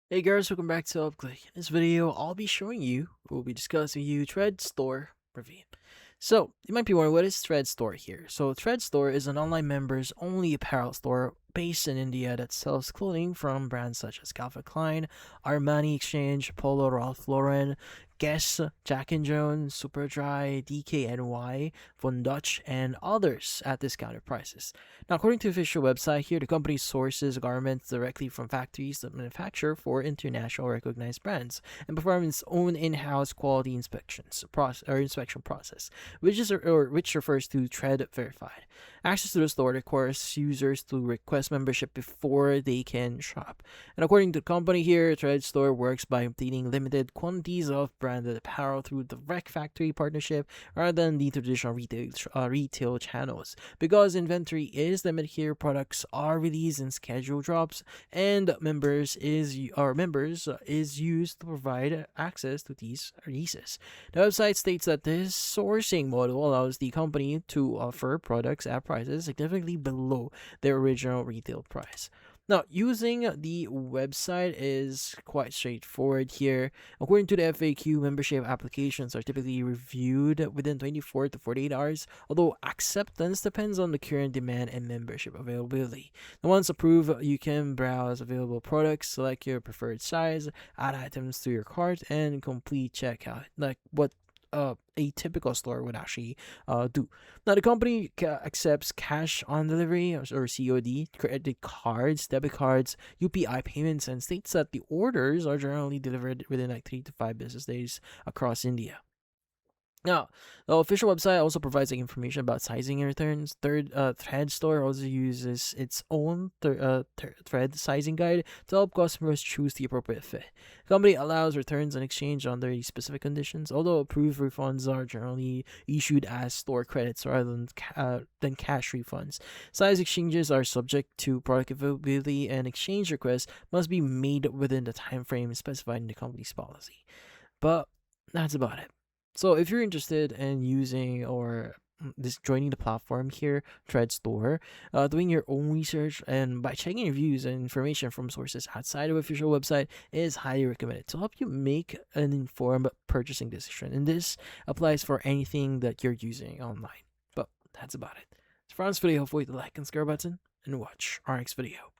Hey guys, welcome back to UpClick. In this video, we'll be discussing Thread Store review. So, you might be wondering, what is Thread Store here? So, Thread Store is an online members only apparel store based in India that sells clothing from brands such as Calvin Klein, Armani Exchange, Polo Ralph Lauren, Guess, Jack and Jones, Superdry, DKNY, Von Dutch, and others at discounted prices. Now, according to the official website here, the company sources garments directly from factories that manufacture for international recognized brands and perform its own in-house quality inspection process, which refers to Tread Verified. Access to the store requires users to request membership before they can shop. And according to the company here, Thread Store works by obtaining limited quantities of branded apparel through direct factory partnership rather than the traditional retail channels. Because inventory is limited here, products are released in scheduled drops, and members is used to provide access to these releases. The website states that this sourcing model allows the company to offer products at prices significantly below their original retail price. Now, using the website is quite straightforward here. According to the FAQ, membership applications are typically reviewed within 24 to 48 hours, although acceptance depends on the current demand and membership availability. Now, once approved, you can browse available products, select your preferred size, add items to your cart, and complete checkout, like what a typical store would actually do. Now, the company accepts cash on delivery or COD, credit cards, debit cards, UPI payments, and states that the orders are generally delivered within like 3 to 5 business days across India. Now, the official website also provides like, information about sizing and returns. Thread Store also uses its own thread sizing guide to help customers choose the appropriate fit. The company allows returns and exchange under specific conditions, although approved refunds are generally issued as store credits rather than cash refunds. Size exchanges are subject to product availability, and exchange requests must be made within the time frame specified in the company's policy. But that's about it. So if you're interested in using or this joining the platform here, Thread Store, doing your own research and by checking reviews and information from sources outside of official website is highly recommended to help you make an informed purchasing decision. And this applies for anything that you're using online. But that's about it. So for this video, hopefully hit the like and subscribe button and watch our next video.